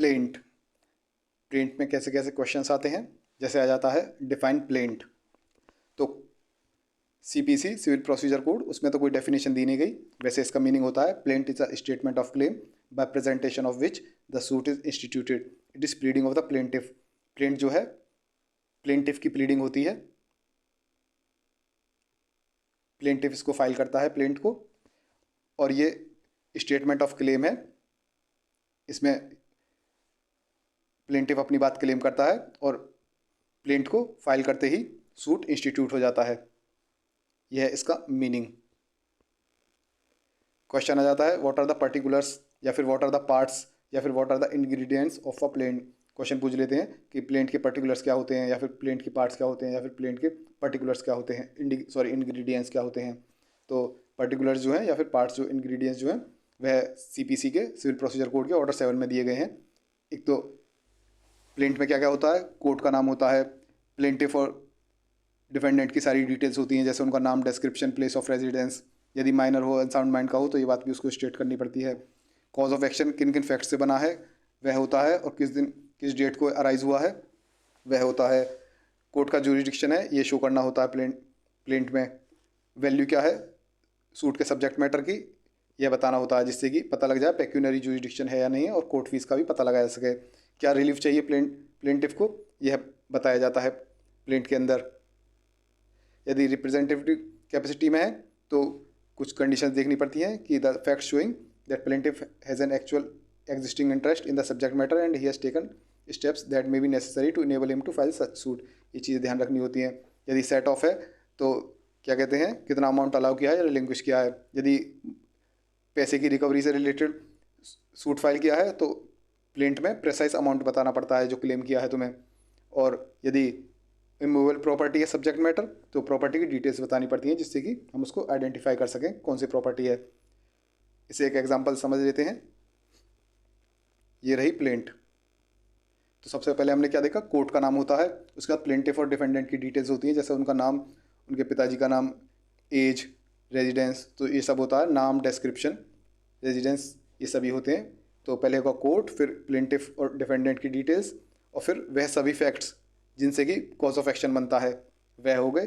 Plaint. Plaint में कैसे कैसे क्वेश्चंस आते हैं, जैसे आ जाता है डिफाइन प्लेंट। तो सीपीसी सिविल प्रोसीजर कोड, उसमें तो कोई डेफिनेशन दी नहीं गई। वैसे इसका मीनिंग होता है plaint is a statement of claim bye presentation of which the suit is instituted, it is pleading of the plaintiff. Plaint जो है प्लेंटिफ की प्लीडिंग होती है, प्लेंटिफ इसको फाइल करता है प्लेंट को, और ये स्टेटमेंट ऑफ क्लेम है। इसमें प्लेंटिफ अपनी बात क्लेम करता है और प्लेंट को फाइल करते ही सूट इंस्टीट्यूट हो जाता है। यह है इसका मीनिंग। क्वेश्चन आ जाता है व्हाट आर द पर्टिकुलर्स, या फिर व्हाट आर द पार्ट्स, या फिर what are the ingredients of a plaint. Question पूछ लेते हैं कि प्लेंट के पर्टिकुलर्स क्या होते हैं, या फिर प्लेंट के पार्ट्स क्या होते हैं, या फिर प्लेंट के पर्टिकुलर्स क्या होते हैं, इंग्रेडिएंट्स क्या होते हैं। तो पर्टिकुलर्स जो हैं या फिर पार्ट्स जो इंग्रेडिएंट्स जो हैं वह सीपीसी के सिविल प्रोसीजर कोड के ऑर्डर 7 में दिए गए हैं। एक तो प्लेंट में क्या क्या होता है, कोर्ट का नाम होता है, प्लेंटिफ और डिफेंडेंट की सारी डिटेल्स होती हैं, जैसे उनका नाम, डिस्क्रिप्शन, प्लेस ऑफ रेजिडेंस। यदि माइनर हो, अनसाउंड माइंड का हो, तो ये बात भी उसको स्टेट करनी पड़ती है। कॉज ऑफ एक्शन किन किन फैक्ट से बना है वह होता है, और किस दिन किस डेट को अराइज हुआ है वह होता है। कोर्ट का जुरिडिक्शन है ये शो करना होता है प्लेंट में। वैल्यू क्या है सूट के सब्जेक्ट मैटर की, यह बताना होता है, जिससे कि पता लग जाए पेक्यूनरी जुरिडिक्शन है या नहीं है, और कोर्ट फीस का भी पता लगाया जा सके। क्या रिलीफ चाहिए प्लेंटिफ को, यह बताया जाता है प्लेंट के अंदर। यदि रिप्रेजेंटेटिव कैपेसिटी में है तो कुछ कंडीशंस देखनी पड़ती हैं कि the fact showing that plaintiff has an actual existing interest in the subject matter and he has taken steps that may be necessary to enable him to file such suit. ये चीज़ें ध्यान रखनी होती हैं। यदि सेट ऑफ है तो क्या कहते हैं, कितना अमाउंट अलाउ किया है या रिलिंक्विश किया है। यदि पैसे की रिकवरी से रिलेटेड सूट फाइल किया है तो प्लेंट में प्रेसाइज अमाउंट बताना पड़ता है जो क्लेम किया है तुम्हें। और यदि इमूवेबल प्रॉपर्टी है सब्जेक्ट मैटर, तो प्रॉपर्टी की डिटेल्स बतानी पड़ती हैं, जिससे कि हम उसको आइडेंटिफाई कर सकें कौन सी प्रॉपर्टी है। इसे एक एग्जांपल समझ लेते हैं। ये रही प्लेंट। तो सबसे पहले हमने क्या देखा, कोर्ट का नाम होता है, उसके बाद प्लेंटिफ और डिफेंडेंट की डिटेल्स होती हैं, जैसे उनका नाम, उनके पिताजी का नाम, एज, रेजिडेंस। तो ये सब होता है, नाम, डिस्क्रिप्शन, रेजिडेंस, ये सभी होते हैं। तो पहले होगा कोर्ट, फिर प्लेंटिफ और डिफेंडेंट की डिटेल्स, और फिर वह सभी फैक्ट्स जिनसे कि कॉज ऑफ एक्शन बनता है वह हो गए।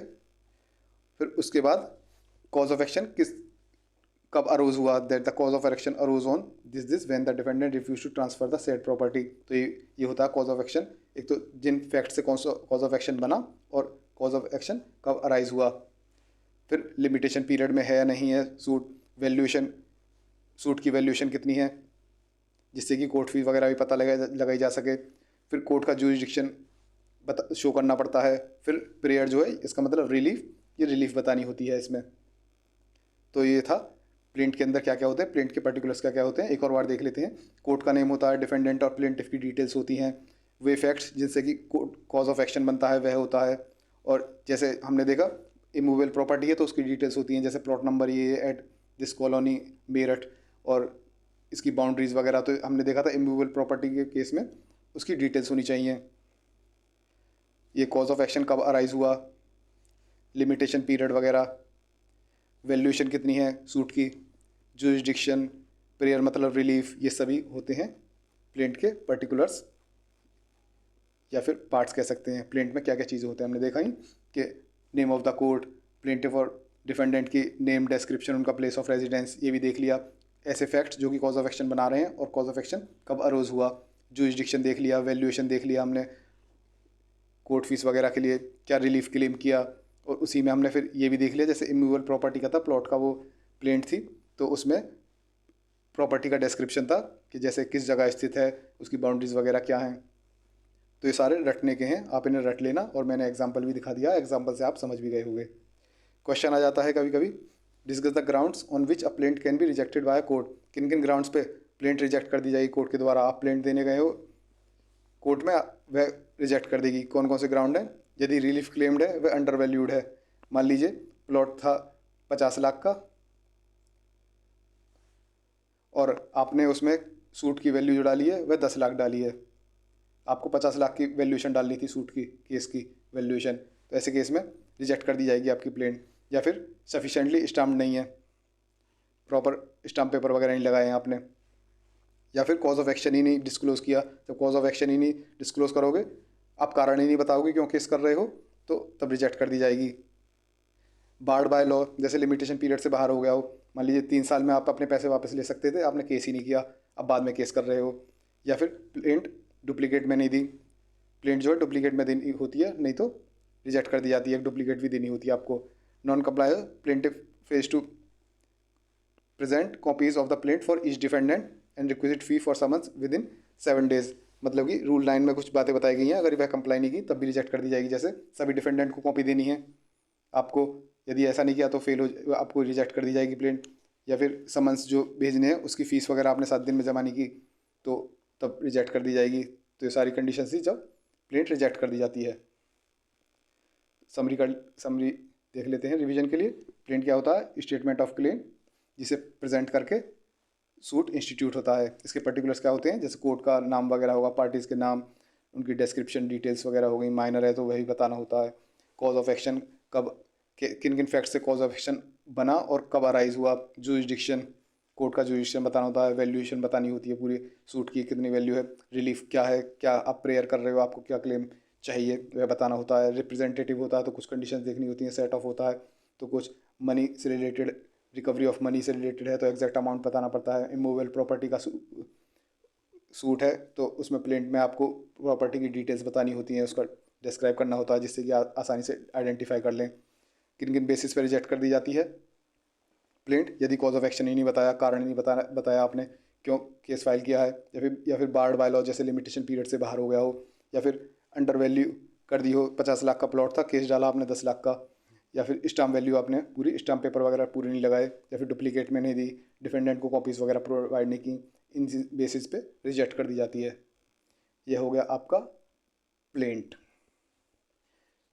फिर उसके बाद कॉज ऑफ एक्शन कब अरोज हुआ, that the cause of action arose on this when the defendant refuse to transfer the said property. तो ये होता है कॉज ऑफ एक्शन। एक तो जिन फैक्ट से कॉज ऑफ एक्शन बना, और कॉज ऑफ एक्शन कब अराइज हुआ। फिर लिमिटेशन पीरियड में है या नहीं है सूट, वैल्यूएशन, सूट की वैल्यूएशन कितनी है, जिससे कि कोर्ट फीस वगैरह भी पता लगाई जा सके। फिर कोर्ट का जुरिडिक्शन शो करना पड़ता है। फिर पीरियड जो है, इसका मतलब रिलीफ, ये रिलीफ बतानी होती है इसमें। तो ये था प्लेंट के अंदर क्या क्या होता है, प्लेंट के पर्टिकुलर्स क्या क्या होते हैं। एक और बार देख लेते हैं। कोर्ट का नेम होता है, डिफेंडेंट और प्लेंटिफ की डिटेल्स होती हैं, वे फैक्ट्स जिनसे कि कॉज ऑफ एक्शन बनता है वह होता है। और जैसे हमने देखा इमूवेबल प्रॉपर्टी है तो उसकी डिटेल्स होती हैं, जैसे प्लॉट नंबर ये एट दिस कॉलोनी मेरठ, और इसकी बाउंड्रीज वगैरह। तो हमने देखा था इमूवेबल प्रॉपर्टी के केस में उसकी डिटेल्स होनी चाहिए। ये कॉज ऑफ एक्शन कब अराइज हुआ, लिमिटेशन पीरियड वगैरह, वैल्यूएशन कितनी है सूट की, जुरिडिक्शन, प्रेयर मतलब रिलीफ, ये सभी होते हैं प्लेंट के पर्टिकुलर्स, या फिर पार्ट्स कह सकते हैं। प्लेंट में क्या क्या चीज़ें होते हैं हमने देखा ही, कि name of the court, plaintiff और डिफेंडेंट की नेम, डिस्क्रिप्शन, उनका प्लेस ऑफ रेजिडेंस, ये भी देख लिया। ऐसे फैक्ट्स जो कि कॉज ऑफ एक्शन बना रहे हैं, और कॉज ऑफ एक्शन कब अरोज हुआ, जुरिडिक्शन देख लिया, वैल्यूएशन देख लिया हमने, कोर्ट फीस वगैरह के लिए क्या रिलीफ क्लेम किया। और उसी में हमने फिर ये भी देख लिया, जैसे इमूवेबल प्रॉपर्टी का था, प्लॉट का वो प्लेंट थी, तो उसमें प्रॉपर्टी का डिस्क्रिप्शन था कि जैसे किस जगह स्थित है, उसकी बाउंड्रीज वगैरह क्या हैं। तो ये सारे रटने के हैं, आप इन्हें रट लेना, और मैंने एग्जाम्पल भी दिखा दिया, एग्जाम्पल से आप समझ भी गए होंगे। क्वेश्चन आ जाता है कभी कभी, discuss the grounds on which a plaint can be rejected by court. किन किन ग्राउंड्स पे प्लेंट रिजेक्ट कर दी जाएगी कोर्ट के द्वारा। आप प्लेंट देने गए हो कोर्ट में, वह रिजेक्ट कर देगी। कौन कौन से ग्राउंड हैं, यदि रिलीफ क्लेम्ड है वह अंडर वैल्यूड है। मान लीजिए प्लॉट था 50 लाख का, और आपने उसमें सूट की वैल्यू जो डाली है वह 10 लाख डाली है। आपको 50 लाख की वैल्यूएशन डालनी थी सूट की, केस की वैल्यूएशन। तो ऐसे केस में रिजेक्ट कर दी जाएगी आपकी प्लेंट। या फिर सफिशेंटली स्टाम्प नहीं है, प्रॉपर स्टाम्प पेपर वगैरह नहीं लगाए हैं आपने, या फिर कॉज ऑफ एक्शन ही नहीं डिस्क्लोज़ किया। जब कॉज ऑफ एक्शन ही नहीं डिस्क्लोज़ करोगे, आप कारण ही नहीं बताओगे क्यों केस कर रहे हो, तो तब रिजेक्ट कर दी जाएगी। बार्ड बाय लॉ, जैसे लिमिटेशन पीरियड से बाहर हो गया हो, मान लीजिए 3 साल में आप अपने पैसे वापस ले सकते थे, आपने केस ही नहीं किया, अब बाद में केस कर रहे हो। या फिर प्लेंट डुप्लीकेट में नहीं दी, प्लेंट जो है डुप्लीकेट में देनी होती है, नहीं तो रिजेक्ट कर दी जाती है, डुप्लीकेट भी देनी होती है आपको। Non complier plaintiff fails to present copies of the plaint for each defendant and requisite fee for summons within 7 days। मतलब कि रूल 9 में कुछ बातें बताई गई हैं, अगर वह कंप्लाई नहीं की तब भी रिजेक्ट कर दी जाएगी। जैसे सभी डिफेंडेंट को कॉपी देनी है आपको, यदि ऐसा नहीं किया तो फेल हो, आपको रिजेक्ट कर दी जाएगी प्लेंट। या फिर समन्स जो भेजने हैं उसकी फ़ीस वगैरह आपने 7 दिन में जमा नहीं की, तो तब रिजेक्ट कर दी जाएगी। तो ये सारी कंडीशन थी जब प्लेंट रिजेक्ट कर दी जाती है। समरी देख लेते हैं रिवीजन के लिए। प्लेंट क्या होता है? स्टेटमेंट ऑफ क्लेम, जिसे प्रेजेंट करके सूट इंस्टीट्यूट होता है। इसके पर्टिकुलर्स क्या होते हैं? जैसे कोर्ट का नाम वगैरह होगा, पार्टीज़ के नाम, उनकी डिस्क्रिप्शन डिटेल्स वगैरह हो गई। माइनर है तो वही बताना होता है। कॉज ऑफ एक्शन, कब किन किन फैक्ट से कॉज ऑफ एक्शन बना और कब अराइज हुआ। जुरिस्डिक्शन, कोर्ट का जुरिस्डिक्शन बताना होता है। वैल्यूएशन बतानी होती है पूरी सूट की, कितनी वैल्यू है। रिलीफ क्या है, क्या आप प्रेयर कर रहे हो, आपको क्या क्लेम चाहिए, वह बताना होता है। रिप्रेजेंटेटिव होता है तो कुछ कंडीशंस देखनी होती हैं। सेट ऑफ होता है तो कुछ मनी से रिलेटेड, रिकवरी ऑफ मनी से रिलेटेड है तो एग्जैक्ट अमाउंट बताना पड़ता है। इमूवेबल प्रॉपर्टी का सूट है तो उसमें प्लेंट में आपको प्रॉपर्टी की डिटेल्स बतानी होती हैं, उसका डिस्क्राइब करना होता है, जिससे कि आसानी से आइडेंटिफाई कर लें। किन किन बेसिस पर रिजेक्ट कर दी जाती है प्लेंट? यदि कॉज ऑफ एक्शन ही नहीं बताया, कारण ही नहीं बताया आपने क्यों केस फाइल किया है, या फिर बार्ड बाय लॉ जैसे लिमिटेशन पीरियड से बाहर हो गया हो, या फिर अंडर वैल्यू कर दी हो, 50 लाख का प्लॉट था, केस डाला आपने 10 लाख का, या फिर स्टाम्प वैल्यू आपने पूरी स्टाम्प पेपर वगैरह पूरे नहीं लगाए, या फिर डुप्लीकेट में नहीं दी, डिफेंडेंट को कॉपीज़ वगैरह प्रोवाइड नहीं की, इन बेसिस पे रिजेक्ट कर दी जाती है। यह हो गया आपका प्लेंट।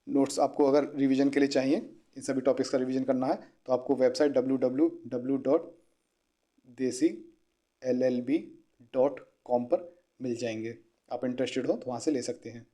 नोट्स आपको अगर रिवीजन के लिए चाहिए, इन सभी टॉपिक्स का रिवीजन करना है, तो आपको वेबसाइट www.desillb.com पर मिल जाएंगे। आप इंटरेस्टेड हो तो वहाँ से ले सकते हैं।